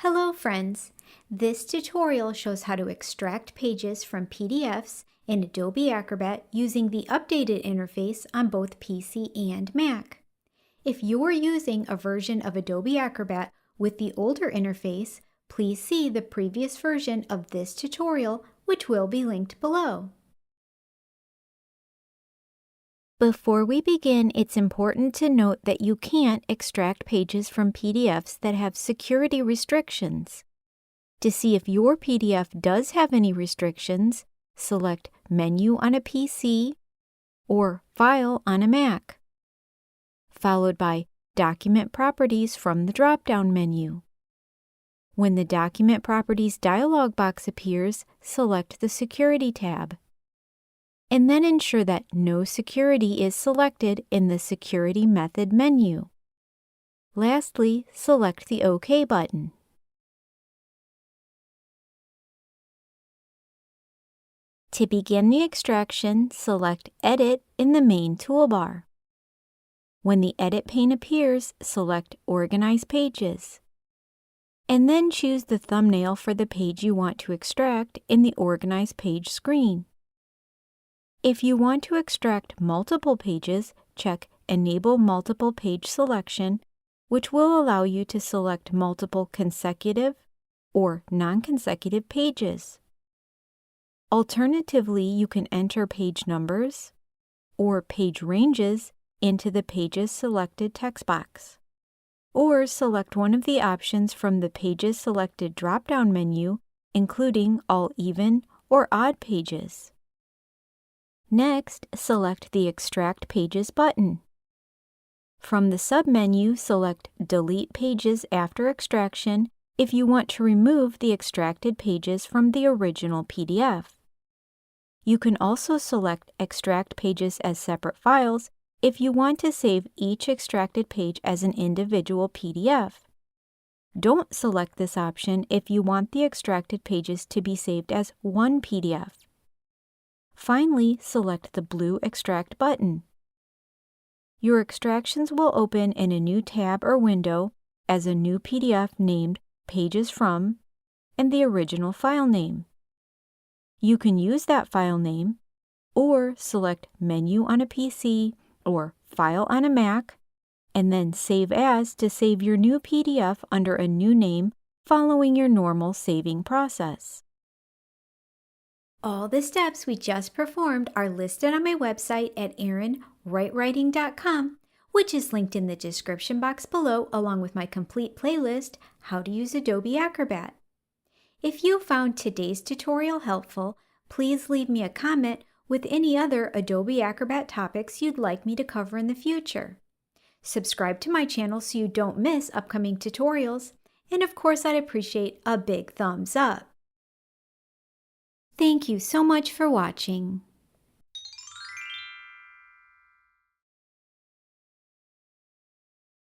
Hello friends! This tutorial shows how to extract pages from PDFs in Adobe Acrobat using the updated interface on both PC and Mac. If you are using a version of Adobe Acrobat with the older interface, please see the previous version of this tutorial, which will be linked below. Before we begin, it's important to note that you can't extract pages from PDFs that have security restrictions. To see if your PDF does have any restrictions, select Menu on a PC or File on a Mac, followed by Document Properties from the drop-down menu. When the Document Properties dialog box appears, select the Security tab, and then ensure that No Security is selected in the Security Method menu. Lastly, select the OK button. To begin the extraction, select Edit in the main toolbar. When the Edit pane appears, select Organize Pages, and then choose the thumbnail for the page you want to extract in the Organize Page screen. If you want to extract multiple pages, check Enable Multiple Page Selection, which will allow you to select multiple consecutive or non-consecutive pages. Alternatively, you can enter page numbers or page ranges into the Pages Selected text box, or select one of the options from the Pages Selected drop-down menu, including all even or odd pages. Next, select the Extract Pages button. From the submenu, select Delete Pages after extraction if you want to remove the extracted pages from the original PDF. You can also select Extract Pages as separate files if you want to save each extracted page as an individual PDF. Don't select this option if you want the extracted pages to be saved as one PDF. Finally, select the blue Extract button. Your extractions will open in a new tab or window as a new PDF named Pages From and the original file name. You can use that file name or select Menu on a PC or File on a Mac and then Save As to save your new PDF under a new name following your normal saving process. All the steps we just performed are listed on my website at erinwritewriting.com, which is linked in the description box below along with my complete playlist, How to Use Adobe Acrobat. If you found today's tutorial helpful, please leave me a comment with any other Adobe Acrobat topics you'd like me to cover in the future. Subscribe to my channel so you don't miss upcoming tutorials, and of course I'd appreciate a big thumbs up. Thank you so much for watching.